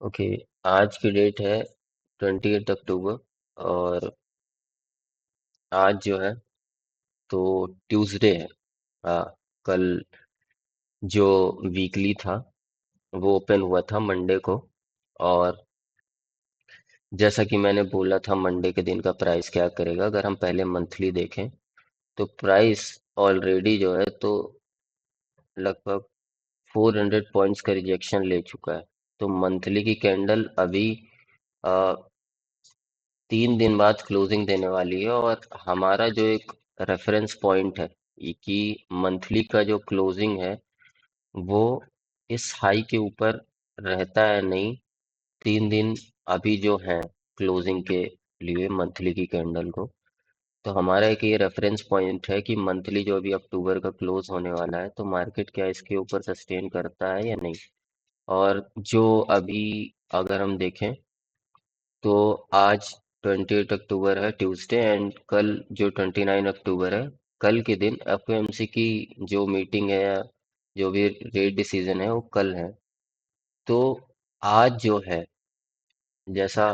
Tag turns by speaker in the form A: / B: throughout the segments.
A: Okay. आज की date है 28 अक्टूबर। और आज जो है तो ट्यूसडे है। हाँ। कल जो वीकली था वो ओपन हुआ था मंडे को। और जैसा कि मैंने बोला था मंडे के दिन का प्राइस क्या करेगा, अगर हम पहले मंथली देखें तो प्राइस ऑलरेडी जो है तो लगभग 400 पॉइंट्स का रिजेक्शन ले चुका है। तो मंथली की कैंडल अभी 3 दिन बाद क्लोजिंग देने वाली है। और हमारा जो एक रेफरेंस पॉइंट है ये कि मंथली का जो क्लोजिंग है वो इस हाई के ऊपर रहता है नहीं। 3 दिन अभी जो है क्लोजिंग के लिए मंथली की कैंडल को, तो हमारा एक ये रेफरेंस पॉइंट है कि मंथली जो अभी अक्टूबर का क्लोज होने वाला है तो मार्केट क्या इसके ऊपर सस्टेन करता है या नहीं। और जो अभी अगर हम देखें तो आज 28 अक्टूबर है ट्यूसडे, एंड कल जो 29 अक्टूबर है, कल के दिन एफओएमसी की जो मीटिंग है या जो भी रेट डिसीजन है वो कल है। तो आज जो है, जैसा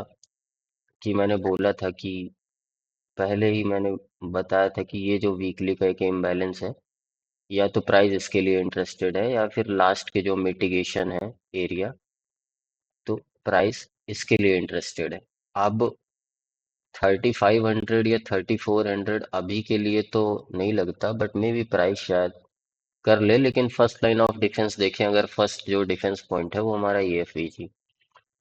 A: कि मैंने बोला था कि पहले ही मैंने बताया था कि ये जो वीकली का एक इम्बैलेंस है, या तो प्राइस इसके लिए इंटरेस्टेड है या फिर लास्ट के जो मिटिगेशन है एरिया, तो प्राइस इसके लिए इंटरेस्टेड है। अब 3500 या 3400 अभी के लिए तो नहीं लगता, बट मे बी प्राइस शायद कर ले। लेकिन फर्स्ट लाइन ऑफ डिफेंस देखें, अगर फर्स्ट जो डिफेंस पॉइंट है वो हमारा ये एफवीजी,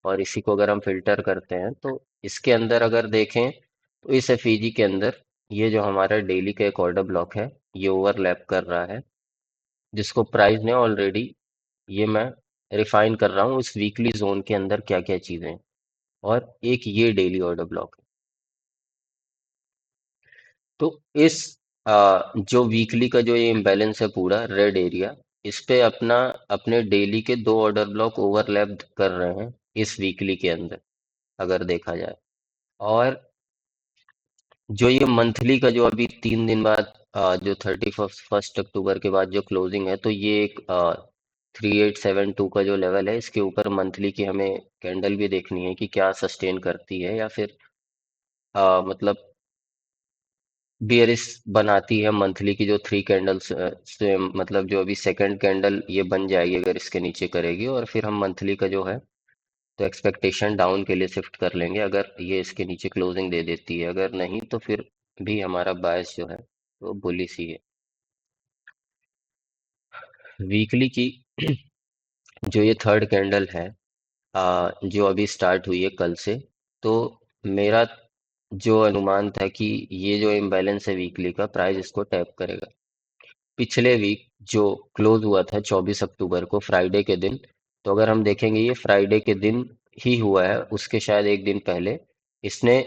A: और इसी को अगर हम फिल्टर करते हैं तो इसके अंदर अगर देखें तो इस एफवीजी के अंदर ये जो हमारा डेली का एक ऑर्डर ब्लॉक है ये ओवरलैप कर रहा है, जिसको प्राइस ने ऑलरेडी, ये मैं रिफाइन कर रहा हूँ इस वीकली जोन के अंदर क्या क्या चीजें हैं। और एक ये डेली ऑर्डर ब्लॉक है। तो इस जो वीकली का जो ये इम्बैलेंस है पूरा रेड एरिया, इस पे अपना अपने डेली के दो ऑर्डर ब्लॉक ओवरलैप कर रहे हैं इस वीकली के अंदर, अगर देखा जाए। और जो ये मंथली का जो अभी 3 दिन बाद जो 31 अक्टूबर के बाद जो क्लोजिंग है, तो ये एक 3872 का जो लेवल है इसके ऊपर मंथली की हमें कैंडल भी देखनी है कि क्या सस्टेन करती है या फिर मतलब बियरिश बनाती है मंथली की जो थ्री कैंडल्स से। मतलब जो अभी सेकंड कैंडल ये बन जाएगी अगर इसके नीचे करेगी, और फिर हम मंथली का जो है तो एक्सपेक्टेशन डाउन के लिए शिफ्ट कर लेंगे अगर ये इसके नीचे क्लोजिंग दे देती है। अगर नहीं तो फिर भी हमारा बायस जो है वो बुलिश ही है। वीकली की जो ये थर्ड कैंडल है जो अभी स्टार्ट हुई है कल से, तो मेरा जो अनुमान था कि ये जो इम्बैलेंस है वीकली का, प्राइस इसको टैप करेगा। पिछले वीक जो क्लोज हुआ था 24 अक्टूबर को फ्राइडे के दिन, तो अगर हम देखेंगे ये फ्राइडे के दिन ही हुआ है, उसके शायद एक दिन पहले इसने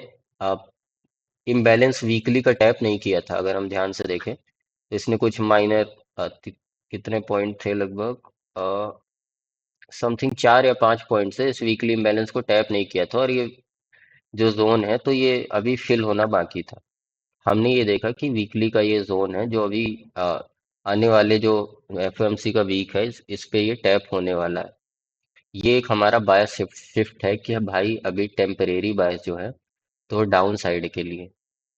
A: इम्बैलेंस वीकली का टैप नहीं किया था। अगर हम ध्यान से देखें तो इसने कुछ माइनर कितने पॉइंट थे, लगभग समथिंग 4 या 5 पॉइंट से इस वीकली इम्बैलेंस को टैप नहीं किया था। और ये जो जोन है तो ये अभी फिल होना बाकी था। हमने ये देखा कि वीकली का ये जोन है जो अभी आने वाले जो एफओएमसी का वीक है इस पे ये टैप होने वाला है। ये एक हमारा बायस शिफ्ट है कि भाई अभी टेम्परेरी बायस जो है तो डाउन साइड के लिए।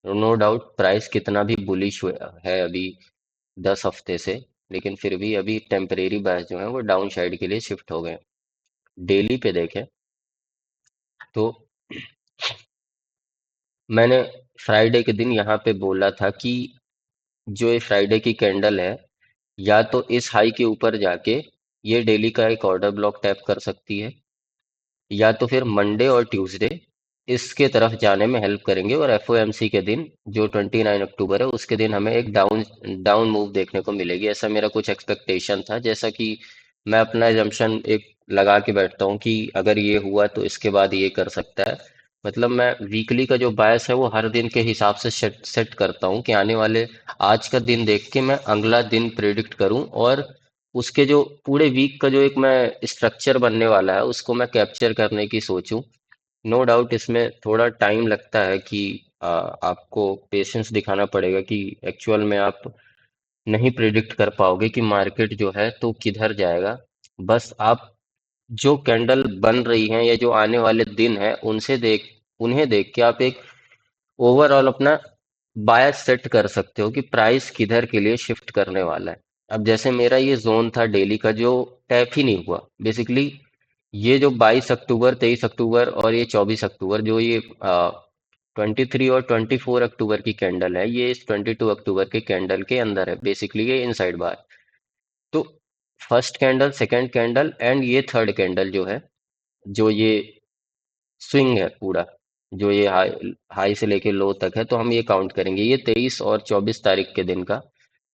A: नो डाउट प्राइस कितना भी बुलिश है अभी 10 हफ्ते से, लेकिन फिर भी अभी टेम्परेरी बायस जो है वो डाउन साइड के लिए शिफ्ट हो गए। डेली पे देखें तो मैंने फ्राइडे के दिन यहाँ पे बोला था कि जो ये फ्राइडे की कैंडल है या तो इस हाई के ऊपर जाके ये डेली का एक ऑर्डर ब्लॉक टैप कर सकती है, या तो फिर मंडे और ट्यूसडे इसके तरफ जाने में हेल्प करेंगे। और एफओएमसी के दिन जो 29 अक्टूबर है उसके दिन हमें एक डाउन डाउन मूव देखने को मिलेगी, ऐसा मेरा कुछ एक्सपेक्टेशन था। जैसा कि मैं अपना एजम्पशन एक लगा के बैठता हूँ कि अगर ये हुआ तो इसके बाद ये कर सकता है। मतलब मैं वीकली का जो बायस है वो हर दिन के हिसाब से सेट सेट करता हूँ कि आने वाले आज का दिन देख के मैं अगला दिन प्रेडिक्ट करूं, और उसके जो पूरे वीक का जो एक मैं स्ट्रक्चर बनने वाला है उसको मैं कैप्चर करने की सोचूं। नो डाउट इसमें थोड़ा टाइम लगता है कि आपको पेशेंस दिखाना पड़ेगा कि एक्चुअल में आप नहीं प्रिडिक्ट कर पाओगे कि मार्केट जो है तो किधर जाएगा। बस आप जो कैंडल बन रही हैं या जो आने वाले दिन है उन्हें देख के आप एक ओवरऑल अपना बायस सेट कर सकते हो कि प्राइस किधर के लिए शिफ्ट करने वाला है। अब जैसे मेरा ये जोन था डेली का जो टैप ही नहीं हुआ बेसिकली, ये जो 22 अक्टूबर, 23 अक्टूबर और ये 24 अक्टूबर, जो ये 23 और 24 अक्टूबर की कैंडल है, ये इस 22 अक्टूबर के कैंडल के अंदर है, बेसिकली ये इनसाइड बार। तो first candle, second candle and ये थर्ड कैंडल जो है, जो ये स्विंग है पूरा, जो ये हाई हाई से लेके लो तक है, तो हम ये काउंट करेंगे। ये 23 और 24 तारीख के दिन का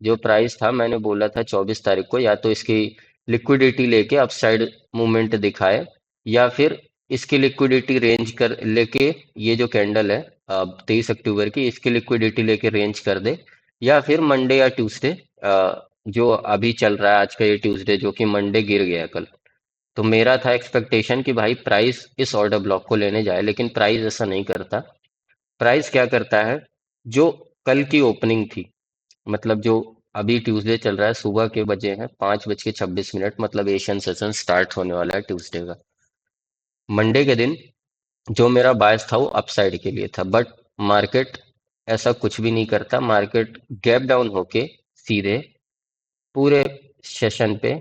A: जो प्राइस था, मैंने बोला था 24 तारीख को या तो इसकी लिक्विडिटी लेके अपसाइड मूवमेंट दिखाए, या फिर इसकी लिक्विडिटी रेंज कर लेके, ये जो कैंडल है 23 अक्टूबर की, इसकी लिक्विडिटी लेके रेंज कर दे, या फिर मंडे या ट्यूसडे, जो अभी चल रहा है आज का ये ट्यूसडे, जो कि मंडे गिर गया कल। तो मेरा था एक्सपेक्टेशन कि भाई प्राइस इस ऑर्डर ब्लॉक को लेने जाए, लेकिन प्राइस ऐसा नहीं करता। प्राइस क्या करता है, जो कल की ओपनिंग थी, मतलब जो अभी ट्यूसडे चल रहा है, सुबह के बजे हैं 5:26, मतलब एशियन सेशन स्टार्ट होने वाला है ट्यूसडे का। मंडे के दिन जो मेरा बायस था वो अपसाइड के लिए था, बट मार्केट ऐसा कुछ भी नहीं करता। मार्केट गैप डाउन होके सीधे पूरे सेशन पे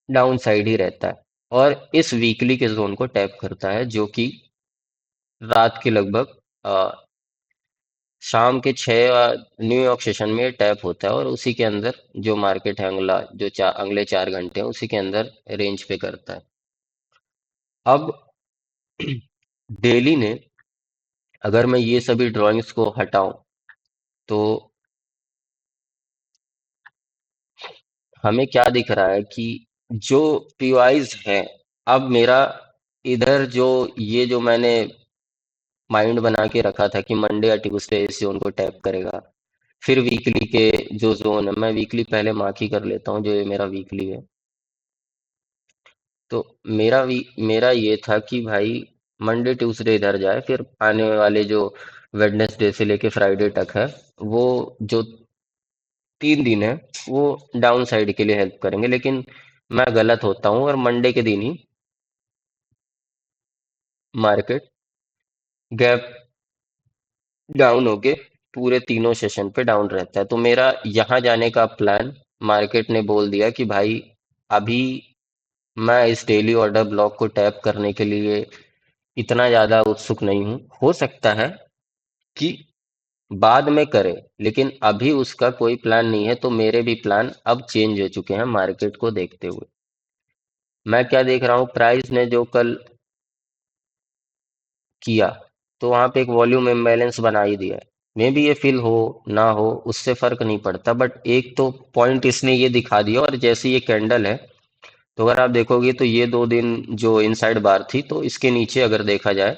A: डाउन साइड ही रहता है, और इस वीकली के जोन को टैप करता है, जो कि रात के लगभग शाम के 6 न्यूयॉर्क सेशन में टैप होता है, और उसी के अंदर जो मार्केट है अगले 4 घंटे हैं उसी के अंदर रेंज पे करता है। अब डेली ने, अगर मैं ये सभी ड्राइंग्स को हटाऊं, तो हमें क्या दिख रहा है कि जो पीवाईज है, अब मेरा इधर जो ये जो मैंने माइंड बना के रखा था कि मंडे या ट्यूसडे इस जोन को टैप करेगा, फिर वीकली के जो जोन है, मैं वीकली पहले मार्क ही कर लेता हूँ, जो ये मेरा वीकली है। तो मेरा ये था कि भाई मंडे ट्यूसडे इधर जाए, फिर आने वाले जो वेडनेसडे से लेके फ्राइडे तक है, वो जो 3 दिन है, वो डाउन साइड के लिए हेल्प करेंगे। लेकिन मैं गलत होता हूँ, और मंडे के दिन ही मार्केट गैप डाउन होके पूरे तीनों सेशन पे डाउन रहता है। तो मेरा यहाँ जाने का प्लान, मार्केट ने बोल दिया कि भाई अभी मैं इस डेली ऑर्डर ब्लॉक को टैप करने के लिए इतना ज्यादा उत्सुक नहीं हूँ। हो सकता है कि बाद में करे, लेकिन अभी उसका कोई प्लान नहीं है। तो मेरे भी प्लान अब चेंज हो चुके हैं मार्केट को देखते हुए। मैं क्या देख रहा हूँ, प्राइस ने जो कल किया, तो वहां पे एक वॉल्यूम इम्बैलेंस बना ही दिया है। मे बी ये फिल हो ना हो, उससे फर्क नहीं पड़ता, बट एक तो पॉइंट इसने ये दिखा दिया। और जैसे ये कैंडल है, तो अगर आप देखोगे तो ये 2 दिन जो इनसाइड बार थी, तो इसके नीचे अगर देखा जाए,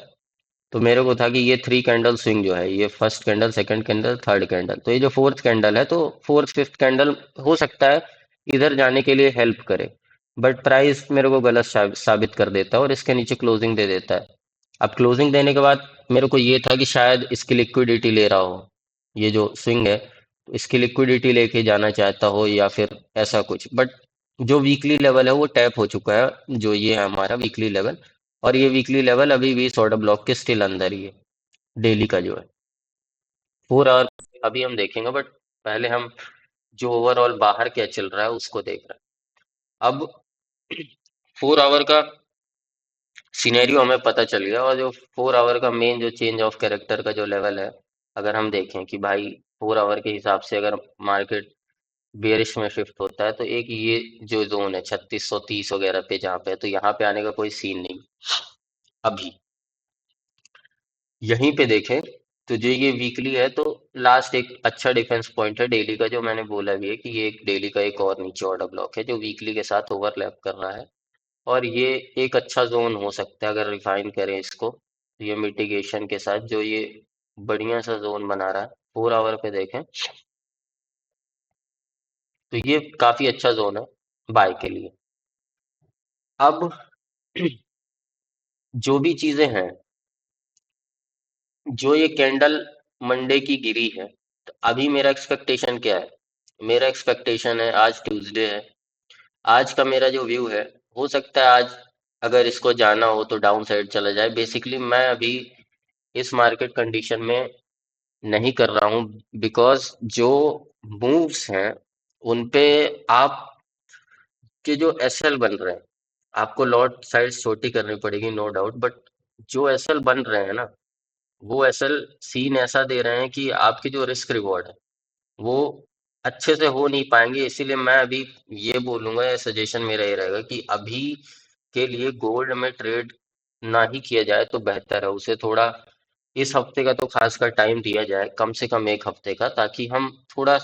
A: तो मेरे को था कि ये 3 कैंडल स्विंग जो है, ये first candle, second candle, third candle, तो ये जो फोर्थ कैंडल है, तो फोर्थ फिफ्थ कैंडल हो सकता है इधर जाने के लिए हेल्प करे। बट प्राइस मेरे को गलत साबित कर देता है और इसके नीचे क्लोजिंग दे देता है। अब क्लोजिंग देने के बाद मेरे को ये था कि शायद इसकी लिक्विडिटी ले रहा हो, ये जो स्विंग है, तो इसकी लिक्विडिटी लेके जाना चाहता हो, या फिर ऐसा कुछ। बट जो वीकली लेवल है वो टैप हो चुका है, जो ये है हमारा वीकली लेवल। और ये वीकली लेवल अभी भी इस ऑर्डर ब्लॉक के स्टिल अंदर ही है, डेली का जो है 4 आवर अभी हम देखेंगे। बट पहले हम जो ओवरऑल बाहर क्या चल रहा है उसको देख रहे हैं। अब 4 आवर का सिनेरियो हमें पता चल गया, और जो 4 आवर का मेन जो चेंज ऑफ कैरेक्टर का जो लेवल है, अगर हम देखें कि भाई 4 आवर के हिसाब से अगर मार्केट बेरिश में शिफ्ट होता है, तो एक ये जो जोन है 3630 वगैरह पे जहाँ पे है, तो यहाँ पे आने का कोई सीन नहीं अभी। यहीं पे देखें तो जो ये वीकली है, तो लास्ट एक अच्छा डिफेंस पॉइंट है डेली का, जो मैंने बोला भी है कि ये एक डेली का एक और नीचे ऑर्डर ब्लॉक है जो वीकली के साथ ओवरलैप कर रहा है। और ये एक अच्छा जोन हो सकता है अगर रिफाइन करें इसको, तो ये मिटिगेशन के साथ जो ये बढ़िया सा जोन बना रहा है 4 आवर पे देखें, तो ये काफी अच्छा जोन है बाय के लिए। अब जो भी चीजें हैं, जो ये कैंडल मंडे की गिरी है, तो अभी मेरा एक्सपेक्टेशन क्या है, मेरा एक्सपेक्टेशन है, आज ट्यूसडे है, आज का मेरा जो व्यू है, हो सकता है आज अगर इसको जाना हो तो डाउन साइड चला जाए। बेसिकली मैं अभी इस मार्केट कंडीशन में नहीं कर रहा हूँ, बिकॉज जो मूव्स हैं उन पे आप के जो एसएल बन रहे हैं, आपको लॉट साइज छोटी करनी पड़ेगी, नो डाउट, बट जो एसएल बन रहे हैं ना, वो एसएल सीन ऐसा दे रहे हैं कि आपकी जो रिस्क रिवॉर्ड है वो अच्छे से हो नहीं पाएंगे। इसीलिए मैं अभी ये बोलूंगा, या सजेशन मेरा ये रहेगा कि अभी के लिए गोल्ड में ट्रेड ना ही किया जाए तो बेहतर है। उसे थोड़ा इस हफ्ते का तो खासकर टाइम दिया जाए, कम से कम एक हफ्ते का, ताकि हम थोड़ा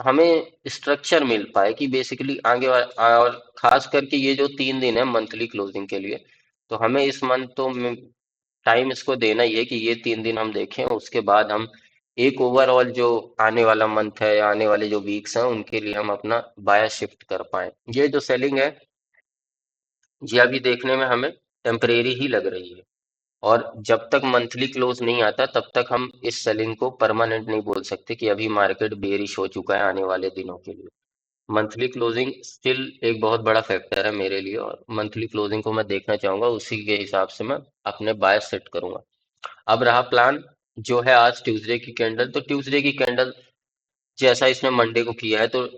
A: हमें स्ट्रक्चर मिल पाए कि बेसिकली और खास करके ये जो 3 दिन है मंथली क्लोजिंग के लिए, तो हमें इस मंथ तो टाइम इसको देना ही है कि ये 3 दिन हम देखें। उसके बाद हम एक ओवरऑल जो आने वाला मंथ है या आने वाले जो वीक्स हैं उनके लिए हम अपना बायस शिफ्ट कर पाए। ये जो सेलिंग है ये अभी देखने में हमें टेम्परेरी ही लग रही है, और जब तक मंथली क्लोज नहीं आता तब तक हम इस सेलिंग को परमानेंट नहीं बोल सकते कि अभी मार्केट बेरिश हो चुका है आने वाले दिनों के लिए। मंथली क्लोजिंग स्टिल एक बहुत बड़ा फैक्टर है मेरे लिए, और मंथली क्लोजिंग को मैं देखना चाहूंगा, उसी के हिसाब से मैं अपने बायस सेट करूंगा। अब रहा प्लान जो है आज ट्यूसडे की कैंडल, तो ट्यूसडे की कैंडल जैसा इसने मंडे को किया है तो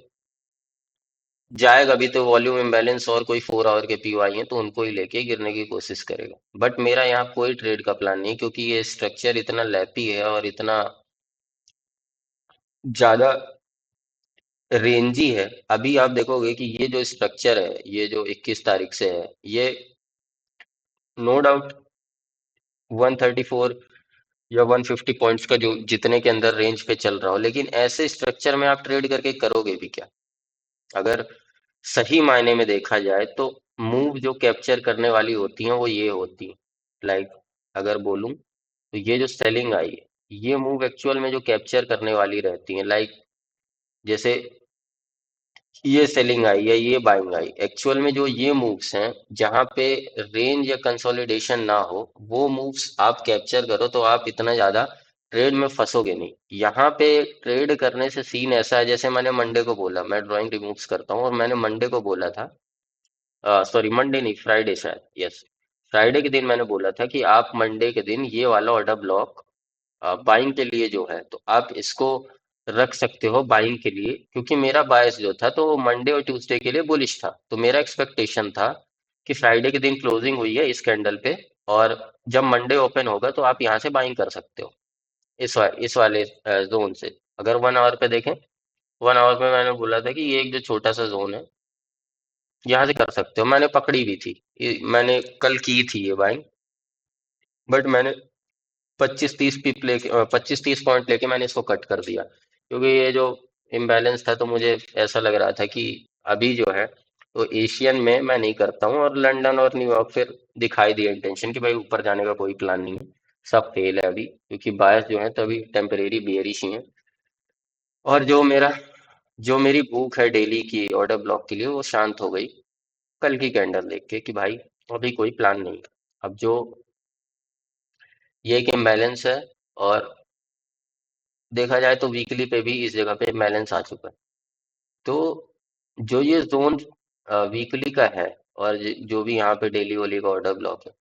A: जाएगा। अभी तो वॉल्यूम इम्बैलेंस और कोई 4 आवर के पीओ आई हैं तो उनको ही लेके गिरने की कोशिश करेगा। बट मेरा यहाँ कोई ट्रेड का प्लान नहीं, क्योंकि ये स्ट्रक्चर इतना लैपी है और इतना ज्यादा रेंजी है। अभी आप देखोगे कि ये जो स्ट्रक्चर है, ये जो 21 तारीख से है, ये नो डाउट 134 या 150 पॉइंट्स का जो जितने के अंदर रेंज पे चल रहा हो, लेकिन ऐसे स्ट्रक्चर में आप ट्रेड करके करोगे भी क्या? अगर सही मायने में देखा जाए तो मूव जो कैप्चर करने वाली होती हैं वो ये होती है, लाइक अगर बोलूं तो ये जो सेलिंग आई है, ये मूव एक्चुअल में जो कैप्चर करने वाली रहती है, लाइक जैसे ये सेलिंग आई है, ये बाइंग आई, एक्चुअल में जो ये मूव्स हैं जहां पे रेंज या कंसोलिडेशन ना हो, वो मूव्स आप कैप्चर करो तो आप इतना ज्यादा ट्रेड में फंसोगे नहीं। यहाँ पे ट्रेड करने से सीन ऐसा है, जैसे मैंने मंडे को बोला, मैं ड्राइंग रिमूव्स करता हूँ, और मैंने मंडे को बोला था, सॉरी मंडे नहीं, फ्राइडे शायद, यस, फ्राइडे के दिन मैंने बोला था कि आप मंडे के दिन ये वाला ऑर्डर ब्लॉक बाइंग के लिए जो है तो आप इसको रख सकते हो बाइंग के लिए, क्योंकि मेरा बायस जो था तो वो मंडे और ट्यूसडे के लिए बुलिश था। तो मेरा एक्सपेक्टेशन था कि फ्राइडे के दिन क्लोजिंग हुई है इस कैंडल पे, और जब मंडे ओपन होगा तो आप यहाँ से बाइंग कर सकते हो इस वाले जोन से। अगर 1 आवर पे देखें, 1 आवर पे मैंने बोला था कि ये एक जो छोटा सा जोन है यहाँ से कर सकते हो, मैंने पकड़ी भी थी, मैंने कल की थी ये बाइंग। बट मैंने 25-30 पॉइंट लेके मैंने इसको कट कर दिया, क्योंकि ये जो इम्बैलेंस था तो मुझे ऐसा लग रहा था कि अभी जो है तो एशियन में मैं नहीं करता हूँ, और लंदन और न्यूयॉर्क फिर दिखाई दिया इंटेंशन कि भाई ऊपर जाने का कोई प्लान नहीं है, सब फेल है अभी, क्योंकि बायस जो है तो अभी टेम्परेरी बेयरिश ही है। और जो मेरी भूख है डेली की ऑर्डर ब्लॉक के लिए वो शांत हो गई कल की कैंडल देख के कि भाई अभी कोई प्लान नहीं है। अब जो ये एक इम्बैलेंस है, और देखा जाए तो वीकली पे भी इस जगह पे इम्बैलेंस आ चुका है। तो जो ये जोन वीकली का है, और जो भी यहाँ पे डेली वोली का ऑर्डर ब्लॉक है,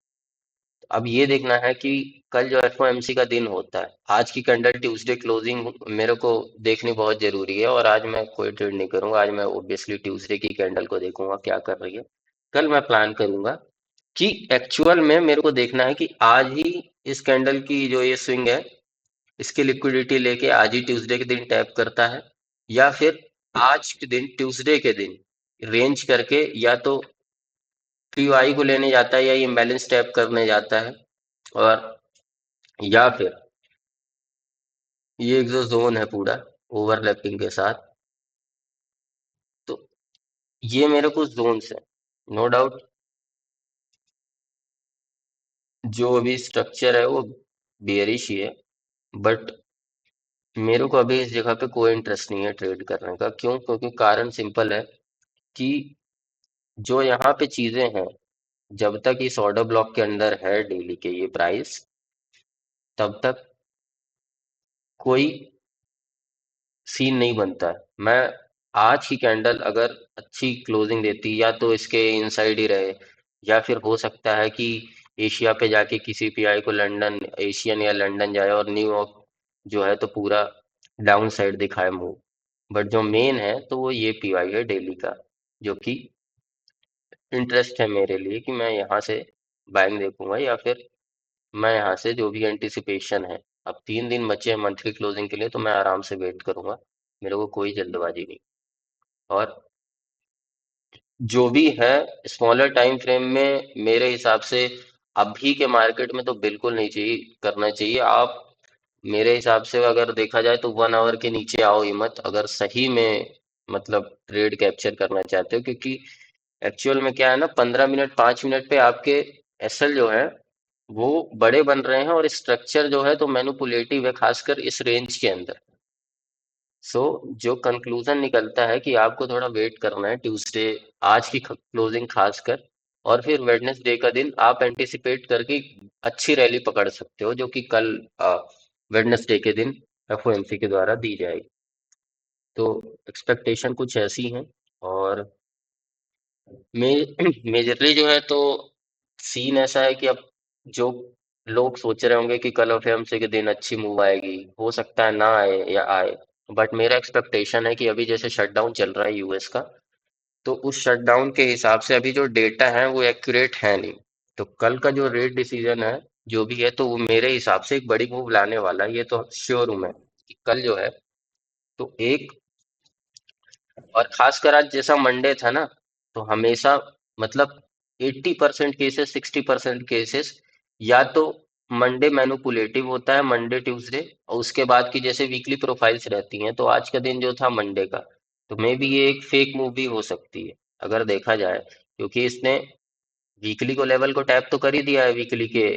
A: अब ये देखना है कि कल जो एफओएमसी का दिन होता है, आज की कैंडल ट्यूसडे क्लोजिंग मेरे को देखनी बहुत जरूरी है, और आज मैं कोई ट्रेड नहीं करूंगा, आज मैं ओब्वियसली ट्यूसडे की कैंडल को देखूंगा क्या कर रही है। कल मैं प्लान करूंगा कि एक्चुअल में मेरे को देखना है कि आज ही इस कैंडल की जो ये स्विंग है इसकी लिक्विडिटी लेके आज ही ट्यूसडे के दिन टैप करता है, या फिर आज के दिन ट्यूसडे के दिन रेंज करके या तो पीवाई को लेने जाता है या ये इम्बैलेंस टैप करने जाता है, और या फिर ये एक जो जोन है पूरा ओवरलैपिंग के साथ, तो ये मेरे कुछ जोन्स है, नो डाउट जो अभी स्ट्रक्चर है वो बेयरिश ही है, बट मेरे को अभी इस जगह पे कोई इंटरेस्ट नहीं है ट्रेड करने का। क्यों? क्योंकि कारण सिंपल है कि जो यहाँ पे चीजें हैं, जब तक इस ऑर्डर ब्लॉक के अंदर है डेली के ये प्राइस, तब तक कोई सीन नहीं बनता है। मैं आज की कैंडल अगर अच्छी क्लोजिंग देती, या तो इसके इनसाइड ही रहे, या फिर हो सकता है कि एशिया पे जाके किसी पीआई को लंदन एशियन या लंदन जाए और न्यूयॉर्क जो है तो पूरा डाउन साइड दिखाए मूव। बट जो मेन है तो वो ये पीआई है डेली का, जो कि इंटरेस्ट है मेरे लिए कि मैं यहाँ से बाइंग देखूंगा या फिर मैं यहाँ से जो भी एंटिसिपेशन है। अब 3 दिन बचे हैं मंथली क्लोजिंग के लिए, तो मैं आराम से वेट करूंगा, मेरे को कोई जल्दबाजी नहीं। और जो भी है स्मॉलर टाइम फ्रेम में मेरे हिसाब से अभी के मार्केट में तो बिल्कुल नहीं चाहिए करना चाहिए। आप मेरे हिसाब से अगर देखा जाए तो 1 आवर के नीचे आओ ही मत, अगर सही में मतलब ट्रेड कैप्चर करना चाहते हो, क्योंकि एक्चुअल में क्या है ना, 15 मिनट 5 मिनट पे आपके एसएल जो है वो बड़े बन रहे हैं और स्ट्रक्चर जो है तो मैनिपुलेटिव है, खासकर इस रेंज के अंदर। सो जो कंक्लूजन निकलता है कि आपको थोड़ा वेट करना है ट्यूसडे, आज की क्लोजिंग खासकर, और फिर वेडनेसडे का दिन आप एंटिसिपेट करके अच्छी रैली पकड़ सकते हो, जो कि कल वेडनेसडे के दिन एफओएमसी के द्वारा दी जाएगी। तो एक्सपेक्टेशन कुछ ऐसी हैं। और मे मेजरली जो है तो सीन ऐसा है कि अब जो लोग सोच रहे होंगे कि कल एफएमसी के दिन अच्छी मूव आएगी, हो सकता है ना आए या आए। बट मेरा एक्सपेक्टेशन है कि अभी जैसे शटडाउन चल रहा है यूएस का, तो उस शटडाउन के हिसाब से अभी जो डेटा है वो एक्यूरेट है नहीं। तो कल का जो रेट डिसीजन है जो भी है, तो वो मेरे हिसाब से एक बड़ी मूव लाने वाला है, ये तो श्योर हूं मैं कि कल जो है तो एक, और खासकर आज जैसा मंडे था ना, तो हमेशा मतलब 80% केसेस 60% केसेस या तो मंडे मैनिपुलेटिव होता है, मंडे ट्यूसडे, और उसके बाद की जैसे वीकली प्रोफाइल्स रहती हैं, तो आज का दिन जो था मंडे का, तो मे बी ये एक फेक मूव भी हो सकती है अगर देखा जाए, क्योंकि इसने वीकली को लेवल को टैप तो कर ही दिया है, वीकली के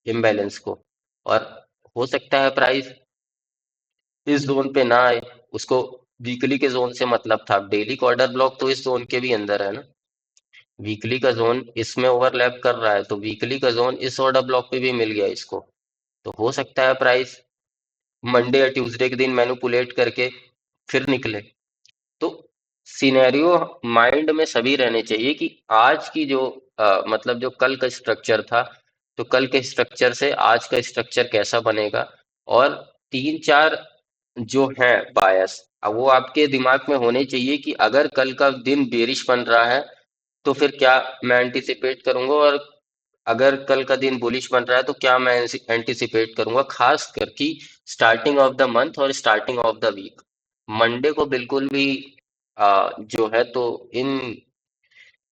A: इम्बैलेंस को। और हो सकता है प्राइस इस जोन पे ना आए, उसको वीकली के जोन से मतलब था, डेली का ऑर्डर ब्लॉक तो इस जोन के भी अंदर है ना, वीकली का जोन इसमें ओवरलैप कर रहा है, तो वीकली का जोन इस ऑर्डर ब्लॉक पे भी मिल गया इसको। तो हो सकता है प्राइस मंडे या ट्यूसडे के दिन मैनिपुलेट करके फिर निकले। तो सिनेरियो माइंड में सभी रहने चाहिए कि आज की जो मतलब जो कल का स्ट्रक्चर था, तो कल के स्ट्रक्चर से आज का स्ट्रक्चर कैसा बनेगा। और 3 4 जो है बायस, अब वो आपके दिमाग में होने चाहिए कि अगर कल का दिन बेरिश बन रहा है तो फिर क्या मैं एंटिसिपेट करूंगा, और अगर कल का दिन बुलिश बन रहा है तो क्या मैं एंटिसिपेट करूंगा, खास करके स्टार्टिंग ऑफ द मंथ और starting of the week. Monday को बिल्कुल भी जो है तो इन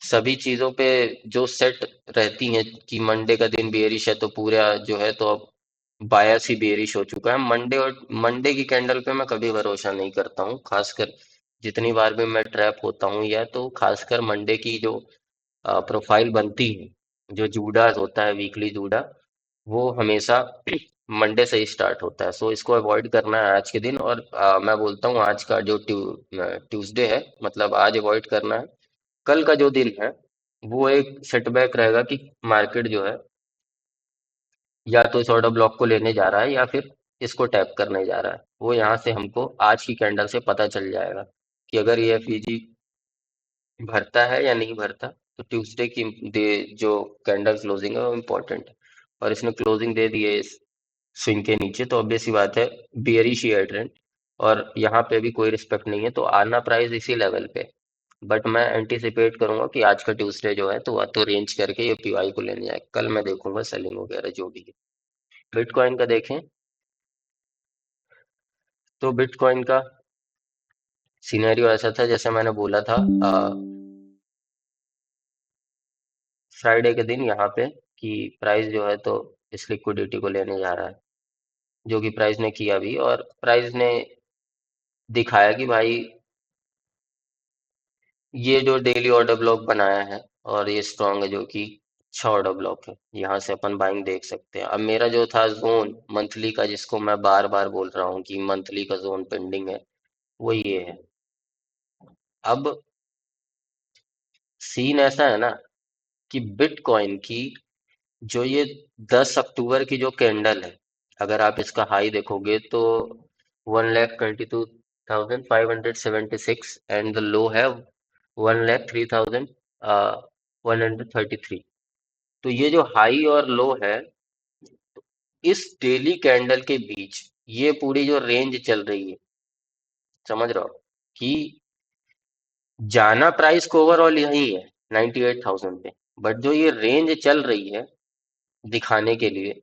A: सभी चीजों पे जो सेट रहती हैं कि मंडे का दिन बेरिश है तो पूरा जो है तो अब बायस ही बेरिश हो चुका है मंडे, और मंडे की कैंडल पे मैं कभी भरोसा नहीं करता हूँ, खासकर जितनी बार भी मैं ट्रैप होता हूँ, या तो खासकर मंडे की जो प्रोफाइल बनती है, जो जूडा होता है वीकली जूडा, वो हमेशा मंडे से ही स्टार्ट होता है। सो इसको अवॉइड करना है आज के दिन, और मैं बोलता हूँ आज का जो ट्यूसडे है मतलब आज अवॉइड करना है। कल का जो दिन है वो एक सेटबैक रहेगा कि मार्केट जो है या तो इस ऑर्डर ब्लॉक को लेने जा रहा है या फिर इसको टैप करने जा रहा है। वो यहाँ से हमको आज की कैंडल से पता चल जाएगा कि अगर ये एफईजी भरता है या नहीं भरता। तो ट्यूसडे की डे जो कैंडल क्लोजिंग है वो इम्पोर्टेंट है, और इसने क्लोजिंग दे दी है इस स्विंग के नीचे, तो ऑब्वियस सी बात है बियरिश ही है ट्रेंड, और यहाँ पे भी कोई रिस्पेक्ट नहीं है, तो आना प्राइस इसी लेवल पे। बट मैं एंटिसिपेट करूंगा कि आज का ट्यूसडे जो है तो वह तो रेंज करके ये पीवाई को लेने जाए, कल मैं देखूंगा सेलिंग वगैरह जो भी है। बिटकॉइन का देखें तो बिटकॉइन का सिनेरियो ऐसा था जैसे मैंने बोला था फ्राइडे के दिन यहाँ पे कि प्राइस जो है तो इस लिक्विडिटी को लेने जा रहा है, जो कि प्राइस ने किया भी, और प्राइस ने दिखाया कि भाई ये जो डेली ऑर्डर ब्लॉक बनाया है और ये स्ट्रांग है, जो कि अच्छा ऑर्डर ब्लॉक है, यहाँ से अपन बाइंग देख सकते हैं। अब मेरा जो था जोन मंथली का, जिसको मैं बार बार बोल रहा हूँ कि मंथली का जोन पेंडिंग है, वो ये है। अब सीन ऐसा है ना कि बिटकॉइन की जो ये 10 अक्टूबर की जो कैंडल है, अगर आप इसका हाई देखोगे तो 1,22,576, एंड द लो है 1,03,000 133। तो ये जो हाई और लो है, इस डेली कैंडल के बीच ये पूरी जो रेंज चल रही है, समझ रहे हो कि जाना प्राइस को ओवरऑल यही है 98,000 पे, बट जो ये रेंज चल रही है दिखाने के लिए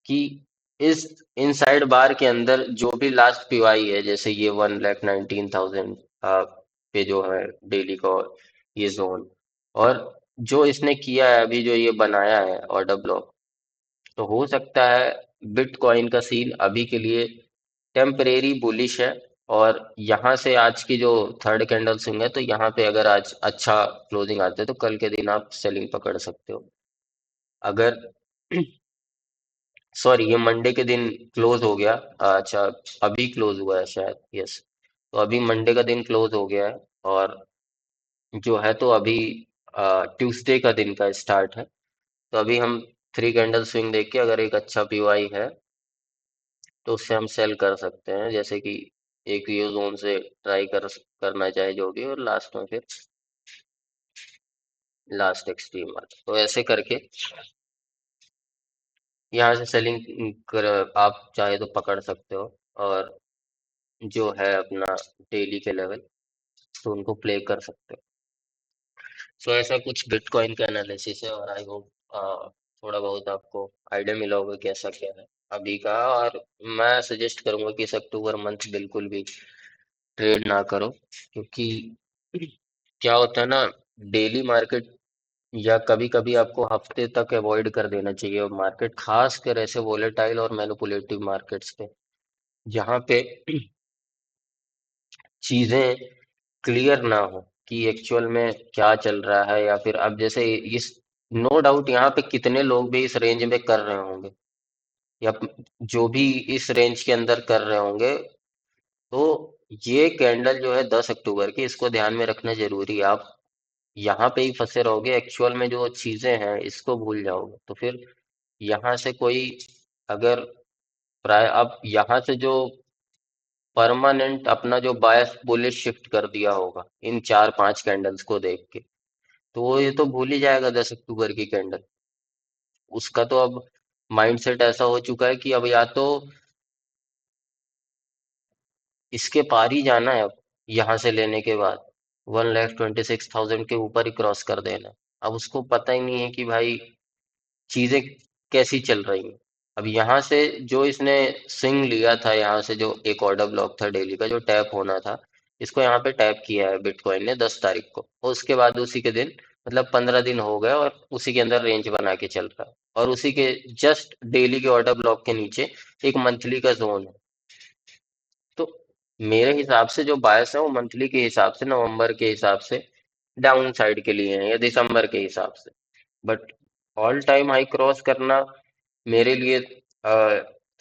A: कि इस इनसाइड बार के अंदर जो भी लास्ट पीवाई है, जैसे ये 1,19,000 पे जो है डेली का ये जोन, और जो इसने किया है अभी जो ये बनाया है ऑर्डर ब्लॉक, तो हो सकता है बिटकॉइन का सीन अभी के लिए टेम्परेरी बुलिश है। और यहाँ से आज की जो थर्ड कैंडल स्विंग है, तो यहाँ पे अगर आज अच्छा क्लोजिंग आते हैं तो कल के दिन आप सेलिंग पकड़ सकते हो। अगर सॉरी, ये मंडे के दिन क्लोज हो गया। अच्छा, अभी क्लोज हुआ है शायद, यस। तो अभी मंडे का दिन क्लोज हो गया है, और जो है तो अभी ट्यूसडे का दिन का स्टार्ट है। तो अभी हम थ्री कैंडल स्विंग देख के अगर एक अच्छा पीवाई है तो उससे हम सेल कर सकते हैं, जैसे कि एक ये जोन से ट्राई करना चाहे जो भी, और लास्ट में फिर लास्ट एक्सट्रीम वाला, तो ऐसे करके यहाँ से सेलिंग कर आप चाहे तो पकड़ सकते हो। और जो है अपना डेली के लेवल, तो उनको प्ले कर सकते हो। सो ऐसा कुछ बिटकॉइन का एनालिसिस है, और आई होप थोड़ा बहुत आपको आइडिया मिला होगा कैसा क्या है अभी का। और मैं सजेस्ट करूंगा कि इस अक्टूबर मंथ बिल्कुल भी ट्रेड ना करो, क्योंकि क्या होता है ना, डेली मार्केट या कभी कभी आपको हफ्ते तक अवॉइड कर देना चाहिए और मार्केट, खास कर ऐसे वोलेटाइल और मैनिपुलेटिव मार्केट्स पे, जहाँ पे चीजें क्लियर ना हो कि एक्चुअल में क्या चल रहा है। या फिर अब जैसे इस, नो डाउट यहाँ पे कितने लोग भी इस रेंज में कर रहे होंगे, या जो भी इस रेंज के अंदर कर रहे होंगे, तो ये कैंडल जो है 10 अक्टूबर की, इसको ध्यान में रखना जरूरी है। आप यहाँ पे ही फंसे रहोगे, एक्चुअल में जो चीजें हैं इसको भूल जाओगे, तो फिर यहाँ से कोई, अगर प्राय अब यहाँ से जो परमानेंट अपना जो बायस बुलिश शिफ्ट कर दिया होगा इन चार पांच कैंडल्स को देख के, तो वो ये तो भूल ही जाएगा 10 अक्टूबर की कैंडल। उसका तो अब माइंडसेट ऐसा हो चुका है कि अब या तो इसके पार ही जाना है, अब यहाँ से लेने के बाद 1,26,000 के ऊपर ही क्रॉस कर देना है। अब उसको पता ही नहीं है कि भाई चीजें कैसी चल रही हैं। अब यहाँ से जो इसने स्विंग लिया था, यहाँ से जो एक ऑर्डर ब्लॉक था डेली का जो टैप होना था, इसको यहाँ पे टैप किया है बिटकॉइन ने 10 तारीख को, और उसके बाद उसी के दिन, मतलब 15 दिन हो गए, और उसी के अंदर रेंज बना के चल रहा है। और उसी के जस्ट डेली के ऑर्डर ब्लॉक के नीचे एक मंथली का जोन है। तो मेरे हिसाब से जो बायस है वो मंथली के हिसाब से, नवंबर के हिसाब से डाउन साइड के लिए है, या दिसंबर के हिसाब से। But all time high cross करना मेरे लिए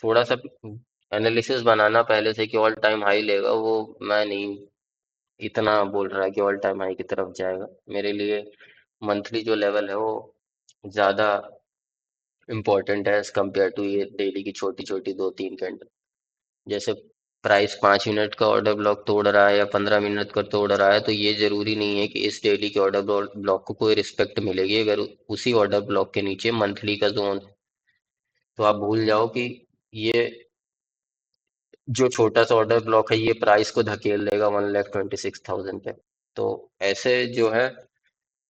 A: थोड़ा सा एनालिसिस बनाना पहले से कि ऑल टाइम हाई लेगा, वो मैं नहीं इतना बोल रहा कि ऑल टाइम हाई की तरफ जाएगा। मेरे लिए मंथली जो लेवल है वो ज्यादा इम्पोर्टेंट है एज कम्पेयर टू ये डेली की छोटी छोटी दो तीन कैंडल। जैसे प्राइस 5 मिनट का ऑर्डर ब्लॉक तोड़ रहा है या 15 मिनट का तोड़ रहा है, तो ये जरूरी नहीं है कि इस डेली के ऑर्डर ब्लॉक को कोई रिस्पेक्ट मिलेगी। अगर उसी ऑर्डर ब्लॉक के नीचे मंथली का जोन है, तो आप भूल जाओ कि ये जो छोटा सा ऑर्डर ब्लॉक है ये प्राइस को धकेल देगा 1,26,000 पे। तो ऐसे जो है,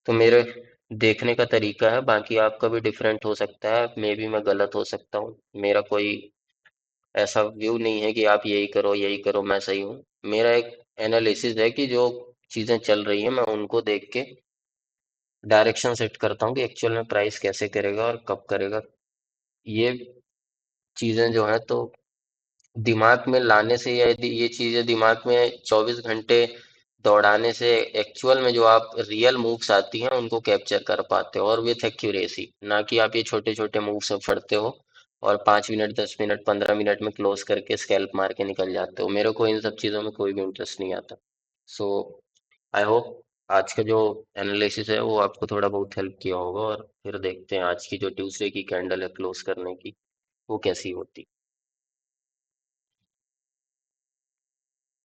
A: तो मेरे देखने का तरीका है, बाकी आपका भी डिफरेंट हो सकता है, मे बी मैं गलत हो सकता हूँ। मेरा कोई ऐसा व्यू नहीं है कि आप यही करो यही करो मैं सही हूँ। मेरा एक एनालिसिस है कि जो चीजें चल रही है मैं उनको देख के डायरेक्शन सेट करता हूँ कि एक्चुअल में प्राइस कैसे करेगा और कब करेगा। ये चीजें जो है तो दिमाग में लाने से, या यदि ये चीजें दिमाग में 24 घंटे दौड़ाने से एक्चुअल में जो आप रियल मूव्स आती हैं उनको कैप्चर कर पाते हो, और विथ एक्यूरेसी, ना कि आप ये छोटे छोटे मूव सब फड़ते हो और 5 मिनट 10 मिनट 15 मिनट में क्लोज करके स्कैल्प मार के निकल जाते हो। मेरे को इन सब चीजों में कोई भी इंटरेस्ट नहीं आता। सो आई होप आज का जो एनालिसिस है वो आपको थोड़ा बहुत हेल्प किया होगा, और फिर देखते हैं आज की जो ट्यूसडे की कैंडल है क्लोज करने की, वो कैसी होती।